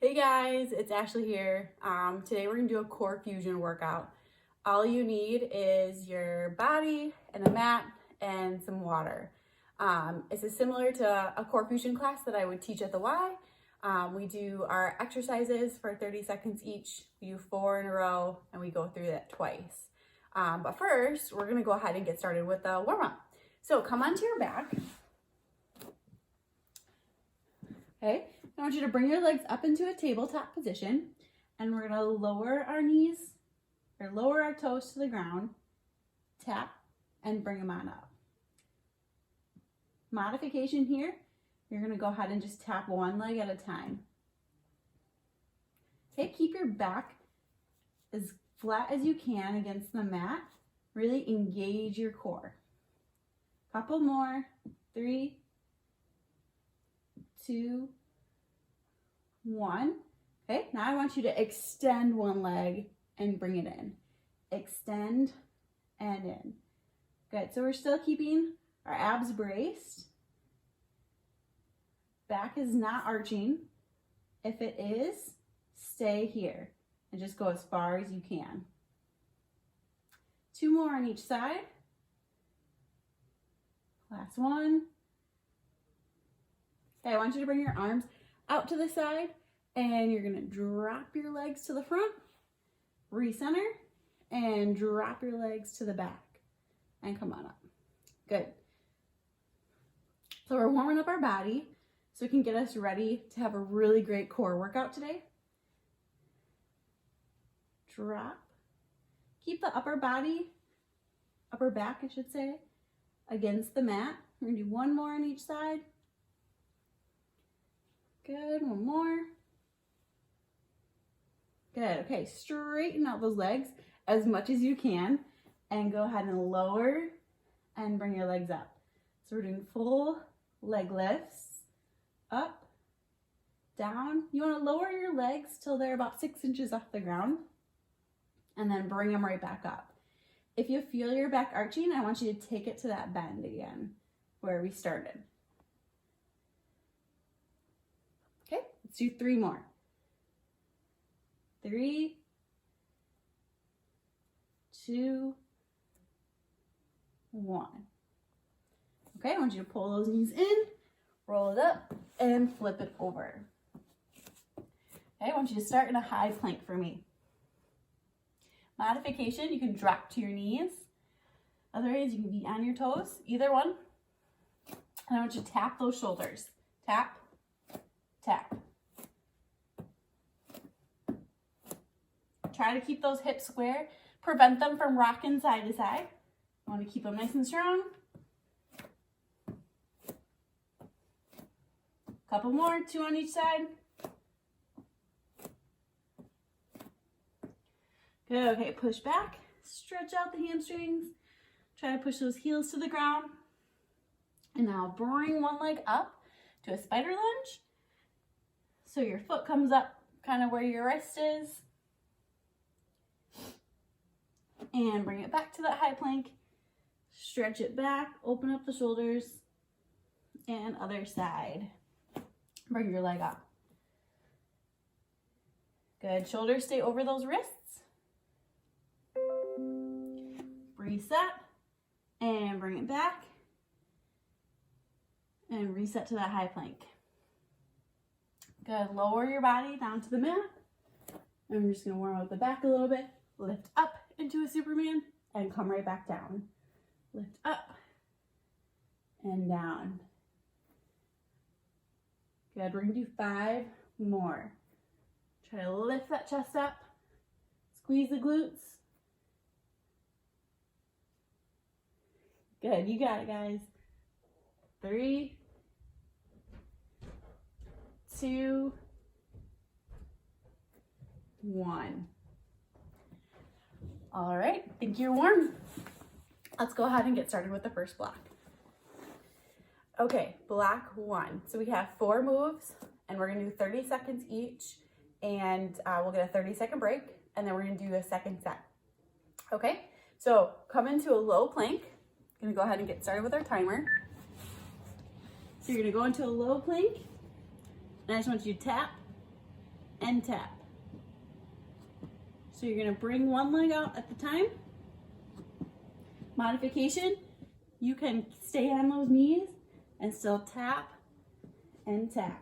Hey guys, it's Ashley here. Today we're gonna do a core fusion workout. All you need is your body and a mat and some water. This is similar to a core fusion class that I would teach at the Y. We do our exercises for 30 seconds each. We do 4 in a row and we go through that twice. But first, we're gonna go ahead and get started with the warm up. So come onto your back. Okay, I want you to bring your legs up into a tabletop position, and we're gonna lower our knees or lower our toes to the ground, tap, and bring them on up. Modification here, you're gonna go ahead and just tap one leg at a time. Okay, keep your back as flat as you can against the mat. Really engage your core. Couple more, 3, 2, 1. Okay, now I want you to extend one leg and bring it in. Extend and in. Good, so we're still keeping our abs braced. Back is not arching. If it is, stay here and just go as far as you can. 2 more on each side. Last one. Okay, I want you to bring your arms out to the side and you're gonna drop your legs to the front, recenter, and drop your legs to the back and come on up. Good. So we're warming up our body so it can get us ready to have a really great core workout today. Drop. Keep the upper back, I should say, against the mat. We're gonna do 1 more on each side. Good, 1 more. Good, okay, straighten out those legs as much as you can and go ahead and lower and bring your legs up. So we're doing full leg lifts, up, down. You wanna lower your legs till they're about 6 inches off the ground and then bring them right back up. If you feel your back arching, I want you to take it to that bend again, where we started. Okay, let's do 3 more. 3, 2, 1. Okay, I want you to pull those knees in, roll it up, and flip it over. Okay, I want you to start in a high plank for me. Modification, you can drop to your knees. Otherwise, you can be on your toes, either one. And I want you to tap those shoulders. Tap, tap. Try to keep those hips square. Prevent them from rocking side to side. You want to keep them nice and strong. Couple more, 2 on each side. Good, okay, push back. Stretch out the hamstrings. Try to push those heels to the ground. And now bring one leg up to a spider lunge. So your foot comes up kind of where your wrist is. And bring it back to that high plank. Stretch it back, open up the shoulders. And other side. Bring your leg up. Good, shoulders stay over those wrists. Reset. And bring it back. And reset to that high plank. Good, lower your body down to the mat. And we're just gonna warm up the back a little bit. Lift up into a Superman and come right back down. Lift up and down. Good, we're gonna do 5 more. Try to lift that chest up. Squeeze the glutes. Good, you got it, guys. 3, 2, 1. All right, I think you're warm. Let's go ahead and get started with the first block. Okay, block 1. So we have 4 moves and we're gonna do 30 seconds each and we'll get a 30-second break and then we're gonna do a second set. Okay, so come into a low plank. Gonna go ahead and get started with our timer. So you're gonna go into a low plank and I just want you to tap, and tap. So you're gonna bring one leg out at the time. Modification, you can stay on those knees and still tap and tap.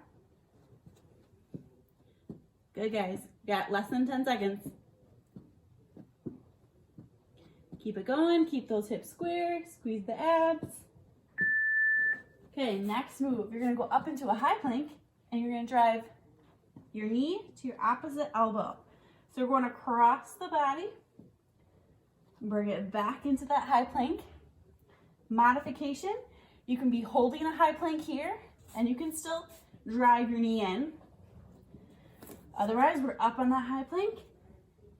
Good, guys. Got less than 10 seconds. Keep it going. Keep those hips square. Squeeze the abs. Okay, next move. You're going to go up into a high plank and you're going to drive your knee to your opposite elbow. So we're going to cross the body, bring it back into that high plank. Modification, you can be holding a high plank here and you can still drive your knee in. Otherwise, we're up on that high plank,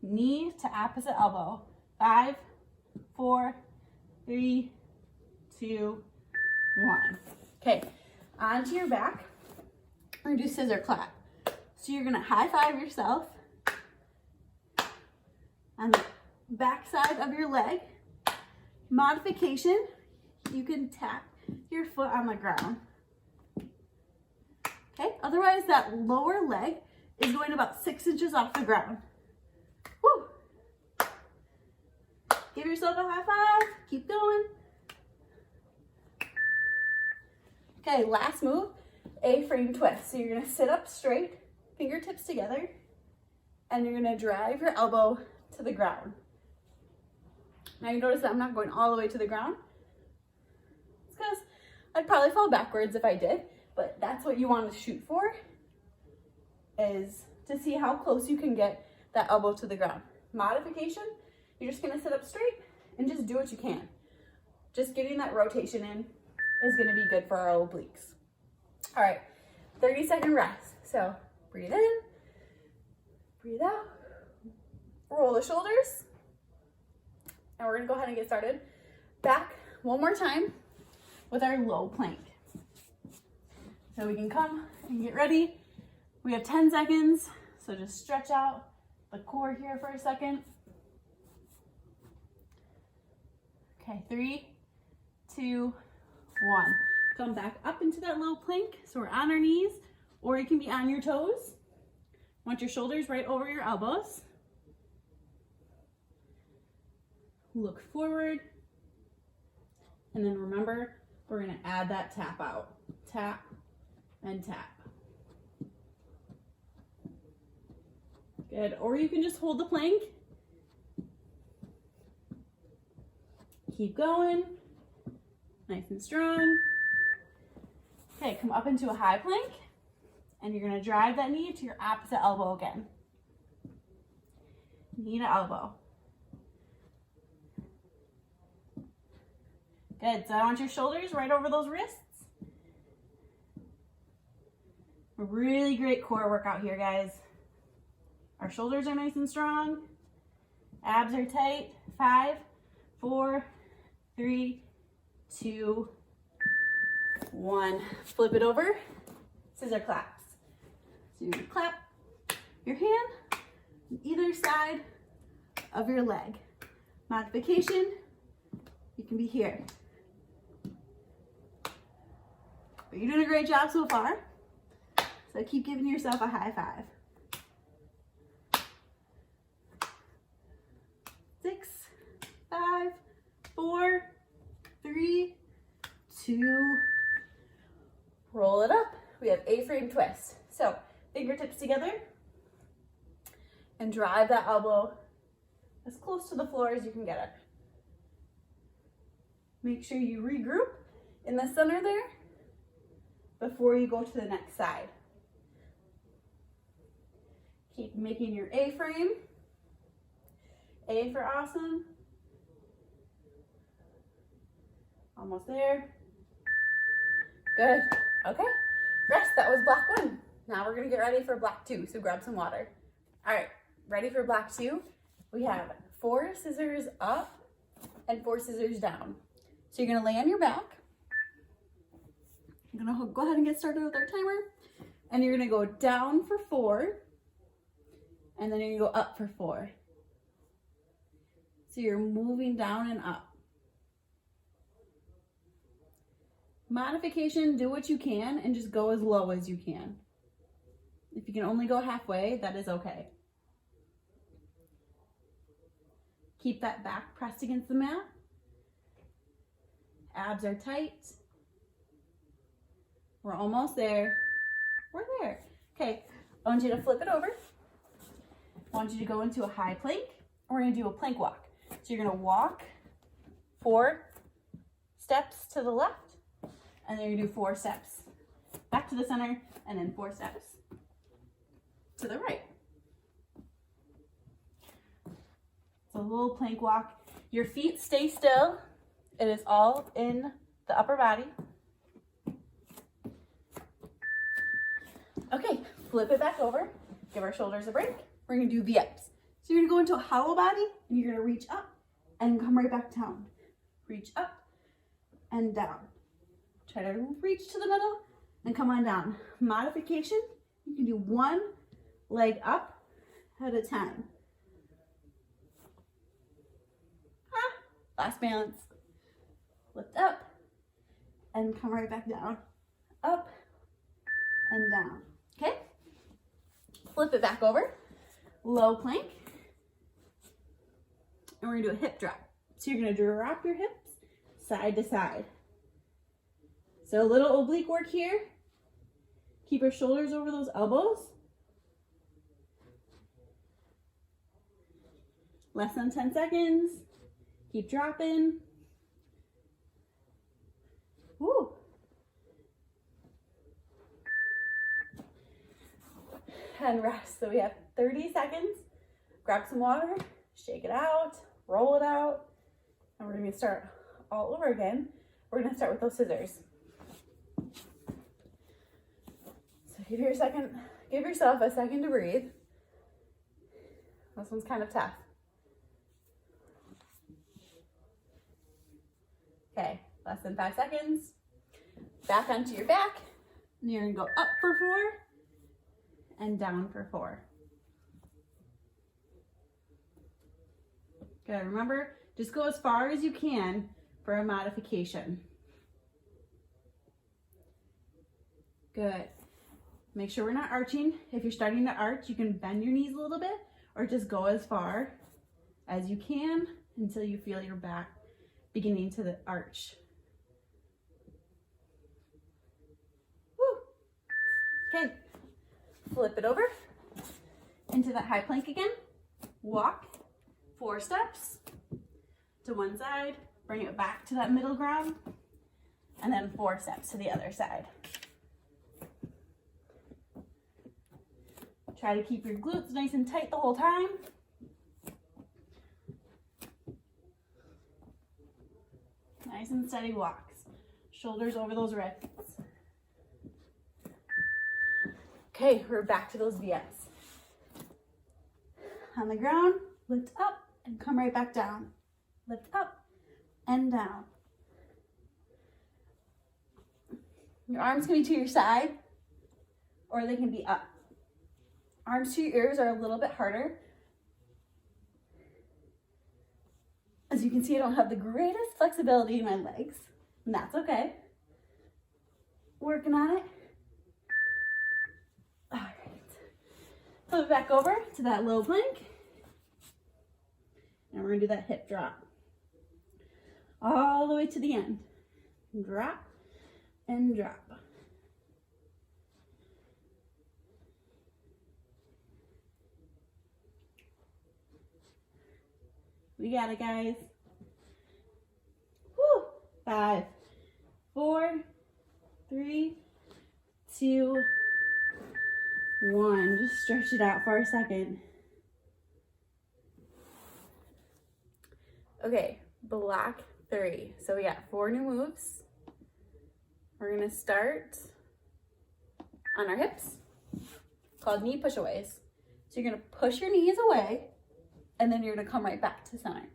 knee to opposite elbow. 5, 4, 3, 2, 1. Okay, onto your back. We're gonna do scissor clap. So you're gonna high five yourself on the back side of your leg. Modification, you can tap your foot on the ground. Okay, otherwise that lower leg is going about 6 inches off the ground. Woo! Give yourself a high five, keep going. Okay, last move, A-frame twist. So you're gonna sit up straight, fingertips together, and you're gonna drive your elbow to the ground. Now you notice that I'm not going all the way to the ground. It's because I'd probably fall backwards if I did, but that's what you want to shoot for, is to see how close you can get that elbow to the ground. Modification, you're just gonna sit up straight and just do what you can. Just getting that rotation in is gonna be good for our obliques. All right, 30-second rest. So breathe in, breathe out, roll the shoulders, and we're gonna go ahead and get started. Back one more time with our low plank. So we can come and get ready. We have 10 seconds, so just stretch out the core here for a second. Okay, 3, 2, 1. Come back up into that low plank. So we're on our knees, or you can be on your toes. Want your shoulders right over your elbows. Look forward. And then remember, we're gonna add that tap out. Tap and tap. Good, or you can just hold the plank. Keep going, nice and strong. Okay, come up into a high plank, and you're gonna drive that knee to your opposite elbow again. Knee to elbow. Good, so I want your shoulders right over those wrists. A really great core workout here, guys. Our shoulders are nice and strong. Abs are tight. 5, 4, 3, 2, 1. Flip it over. Scissor claps. So you're gonna clap your hand on either side of your leg. Modification, you can be here. But you're doing a great job so far. So keep giving yourself a high five. 6, 5, 4, 3, 2, roll it up. We have A-frame twist. So fingertips together and drive that elbow as close to the floor as you can get it. Make sure you regroup in the center there before you go to the next side. Keep making your A-frame. A for awesome. Almost there. Good. Okay. Rest. That was block 1. Now we're going to get ready for block 2. So grab some water. All right. Ready for block 2? We have 4 scissors up and 4 scissors down. So you're going to lay on your back. You're going to go ahead and get started with our timer. And you're going to go down for 4. And then you're going to go up for 4. So you're moving down and up. Modification, do what you can and just go as low as you can. If you can only go halfway, that is okay. Keep that back pressed against the mat. Abs are tight. We're almost there. We're there. Okay, I want you to flip it over. I want you to go into a high plank. We're gonna do a plank walk. So you're gonna walk 4 steps to the left, and then you're gonna do 4 steps back to the center, and then 4 steps to the right. So a little plank walk. Your feet stay still. It is all in the upper body. Okay, flip it back over. Give our shoulders a break. We're gonna do VIPs. So you're gonna go into a hollow body and you're gonna reach up and come right back down. Reach up and down. Try to reach to the middle and come on down. Modification, you can do 1 leg up at a time. Last balance. Lift up and come right back down. Up and down. Okay? Flip it back over. Low plank. And we're gonna do a hip drop. So you're gonna drop your hips side to side. So a little oblique work here. Keep your shoulders over those elbows. Less than 10 seconds. Keep dropping. Woo. And rest. So we have 30 seconds. Grab some water, shake it out, roll it out, and we're gonna start all over again. We're gonna start with those scissors. So give yourself a second to breathe. This one's kind of tough. Okay, less than 5 seconds. Back onto your back. And you're gonna go up for 4 and down for 4. Good, remember, just go as far as you can for a modification. Good. Make sure we're not arching. If you're starting to arch, you can bend your knees a little bit or just go as far as you can until you feel your back beginning to the arch. Woo. Okay, flip it over into that high plank again. Walk 4 steps to one side, bring it back to that middle ground, and then 4 steps to the other side. Try to keep your glutes nice and tight the whole time. Nice and steady walks. Shoulders over those wrists. Okay, we're back to those VIPs. On the ground, lift up and come right back down. Lift up and down. Your arms can be to your side or they can be up. Arms to your ears are a little bit harder. As you can see, I don't have the greatest flexibility in my legs, and that's okay. Working on it. All right. Flip it back over to that low plank. And we're gonna do that hip drop. All the way to the end. Drop and drop. We got it, guys. Woo! 5, 4, 3, 2, 1. Just stretch it out for a second. Okay, block 3. So we got 4 new moves. We're gonna start on our hips, called knee push-aways. So you're gonna push your knees away, and then you're gonna come right back to center.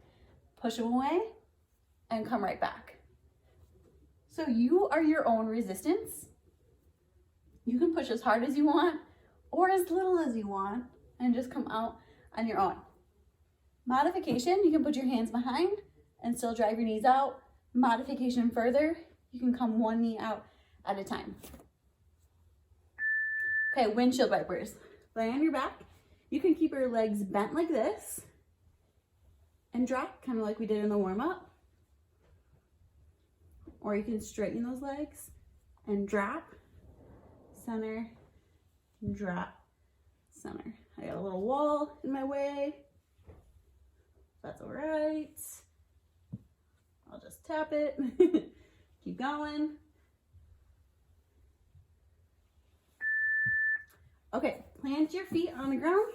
Push them away and come right back. So you are your own resistance. You can push as hard as you want or as little as you want and just come out on your own. Modification, you can put your hands behind and still drive your knees out. Modification further, you can come one knee out at a time. Okay, windshield wipers. Lay on your back. You can keep your legs bent like this and drop, kind of like we did in the warm-up. Or you can straighten those legs and drop, center, drop, center. I got a little wall in my way. That's all right. I'll just tap it. Keep going. Okay, plant your feet on the ground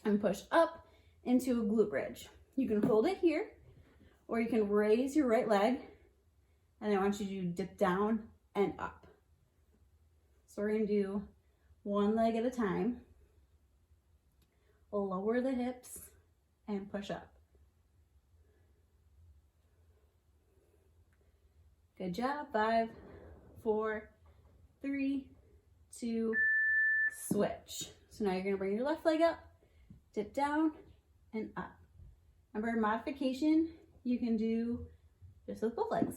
and push up into a glute bridge. You can hold it here, or you can raise your right leg, and I want you to dip down and up. So we're gonna do one leg at a time. We'll lower the hips and push up. Good job. 5, 4, 3, 2, switch. So now you're gonna bring your left leg up, dip down and up. Remember, modification, you can do just with both legs.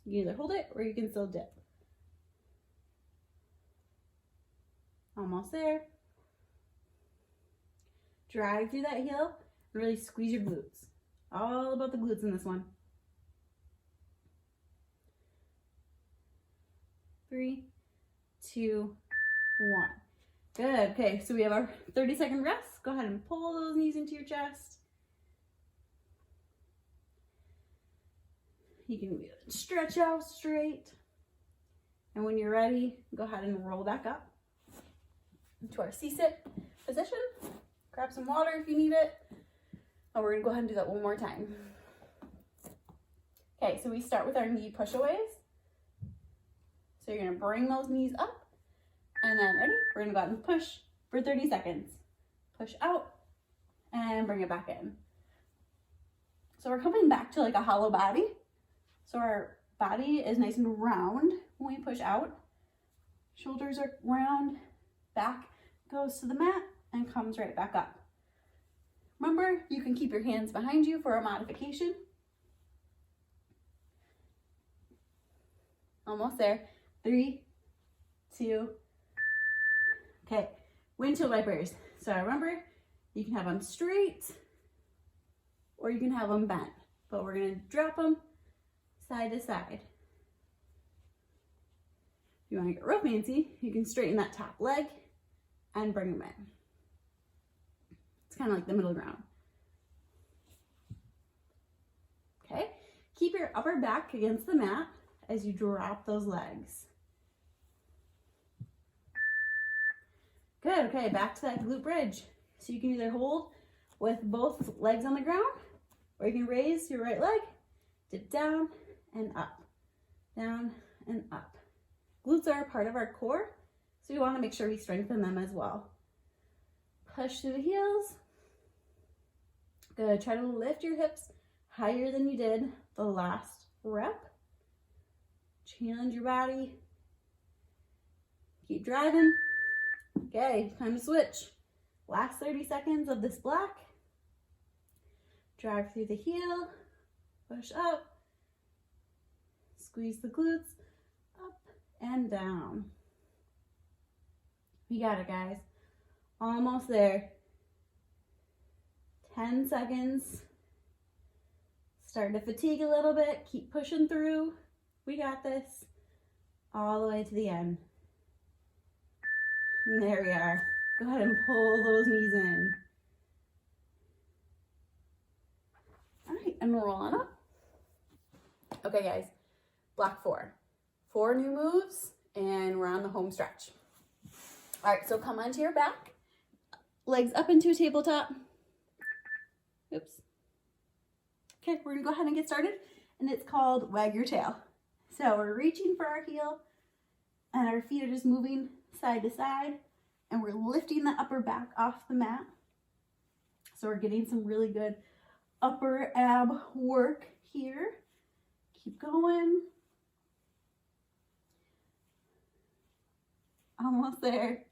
You can either hold it or you can still dip. Almost there. Drive through that heel and really squeeze your glutes. All about the glutes in this one. 3, 2, 1. Good. Okay, so we have our 30-second rest. Go ahead and pull those knees into your chest. You can stretch out straight. And when you're ready, go ahead and roll back up into our C-sit position. Grab some water if you need it. And we're gonna go ahead and do that one more time. Okay, so we start with our knee push-aways. So you're gonna bring those knees up, and then ready? We're gonna go ahead and push for 30 seconds. Push out, and bring it back in. So we're coming back to like a hollow body. So our body is nice and round when we push out. Shoulders are round, back goes to the mat, and comes right back up. Remember, you can keep your hands behind you for a modification. Almost there. 3, 2, okay. Windshield wipers. So remember, you can have them straight or you can have them bent, but we're gonna drop them side to side. If you wanna get real fancy, you can straighten that top leg and bring them in. It's kind of like the middle ground. Okay, keep your upper back against the mat as you drop those legs. Good, okay, back to that glute bridge. So you can either hold with both legs on the ground, or you can raise your right leg, dip down and up, down and up. Glutes are a part of our core, so we want to make sure we strengthen them as well. Push through the heels. Good, try to lift your hips higher than you did the last rep. Challenge your body. Keep driving. Okay, time to switch. Last 30 seconds of this block. Drive through the heel, push up, squeeze the glutes, up and down. You got it, guys. Almost there. 10 seconds. Start to fatigue a little bit. Keep pushing through. We got this. All the way to the end. And there we are. Go ahead and pull those knees in. All right, and roll on up. Okay, guys, block 4. 4 new moves, and we're on the home stretch. All right, so come onto your back. Legs up into a tabletop. Oops. Okay, we're gonna go ahead and get started, and it's called Wag Your Tail. So we're reaching for our heel, and our feet are just moving side to side, and we're lifting the upper back off the mat. So we're getting some really good upper ab work here. Keep going. Almost there.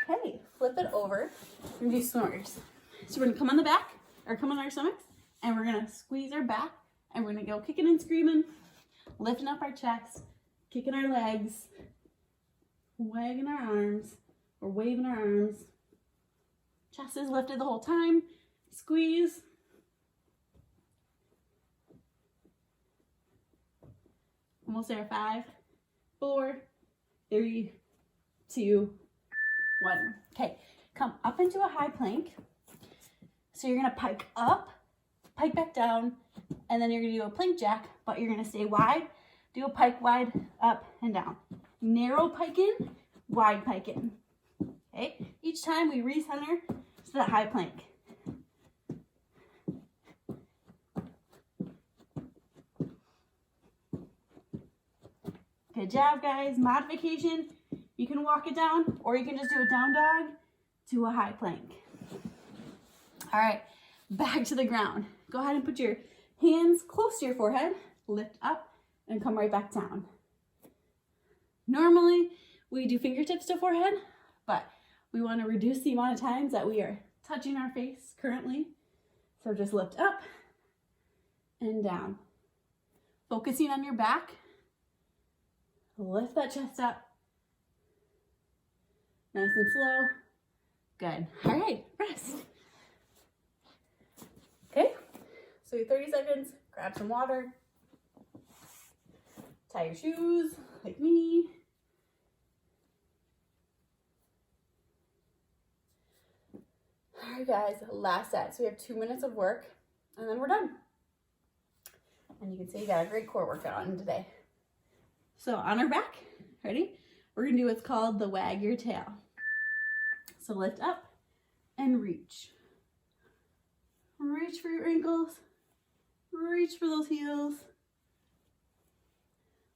Okay, flip it over. We're gonna do swimmers. So we're gonna come on the back, or come on our stomachs, and we're gonna squeeze our back, and we're gonna go kicking and screaming lifting up our chest, kicking our legs, wagging our arms, or waving our arms. Chest is lifted the whole time. Squeeze. Almost there. 5, 4, 3, 2, 1. Okay, come up into a high plank. So you're gonna pike up, pike back down, and then you're gonna do a plank jack, but you're gonna stay wide. Do a pike wide, up and down. Narrow pike in, wide pike in. Okay, each time we recenter to that high plank. Good job, guys. Modification, you can walk it down, or you can just do a down dog to a high plank. All right, back to the ground. Go ahead and put your hands close to your forehead, lift up, and come right back down. Normally, we do fingertips to forehead, but we want to reduce the amount of times that we are touching our face currently. So just lift up and down. Focusing on your back. Lift that chest up. Nice and slow. Good. All right, rest. Okay, so 30 seconds, grab some water. Tie your shoes, like me. All right, guys, last set. So we have 2 minutes of work, and then we're done. And you can see you got a great core workout in today. So on our back, ready? We're gonna do what's called the Wag Your Tail. So lift up and reach. Reach for your ankles. Reach for those heels.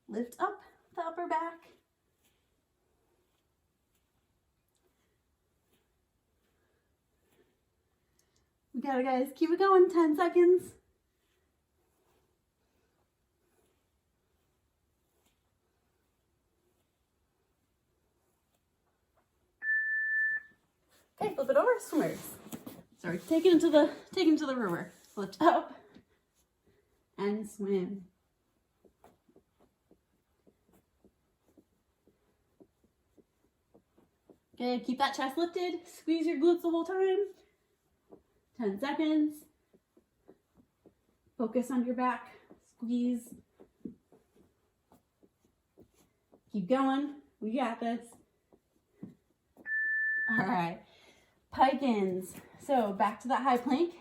Lift up the upper back. We got it, guys. Keep it going. 10 seconds. Okay, flip it over, swimmers. So we're taking it to the river. Lift up and swim. Okay, keep that chest lifted. Squeeze your glutes the whole time. 10 seconds. Focus on your back. Squeeze. Keep going. We got this. All right. Pike ins. So back to that high plank.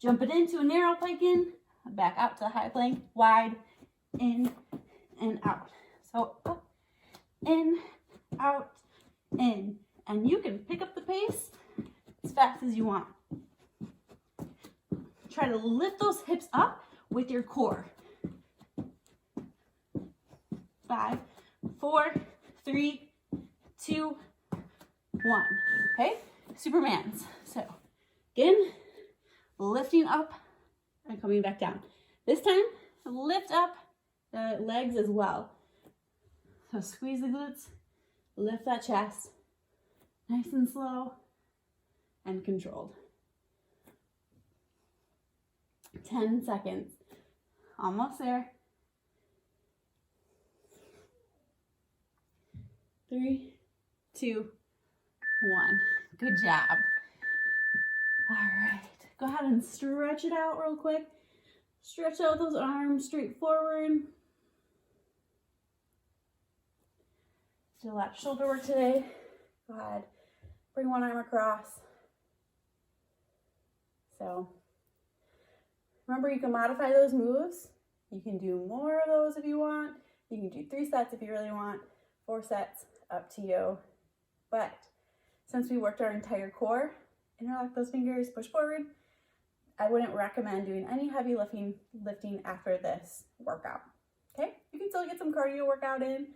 Jump it into a narrow pike in. Back out to the high plank. Wide. In and out. So up, in, out, in. And you can pick up the pace as fast as you want. Try to lift those hips up with your core. 5, 4, 3, 2, 1. Okay? Supermans. So, again, lifting up and coming back down. This time, lift up the legs as well. So squeeze the glutes, lift that chest, nice and slow and controlled. 10 seconds. Almost there. 3, 2, 1. Good job. All right. Go ahead and stretch it out real quick. Stretch out those arms straight forward. Do a lot of shoulder work today. Go ahead. Bring one arm across. So remember, you can modify those moves. You can do more of those if you want. You can do 3 sets if you really want. 4 sets, up to you. But since we worked our entire core, interlock those fingers, push forward. I wouldn't recommend doing any heavy lifting after this workout. Okay? You can still get some cardio workout in.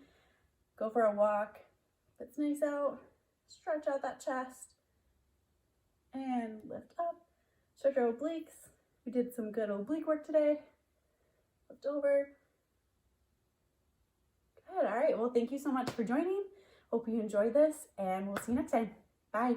Go for a walk. If it's nice out, stretch out that chest. And lift up. Stretch our obliques. We did some good oblique work today. Lift over. Good. All right. Well, thank you so much for joining. Hope you enjoyed this, and we'll see you next time. Bye.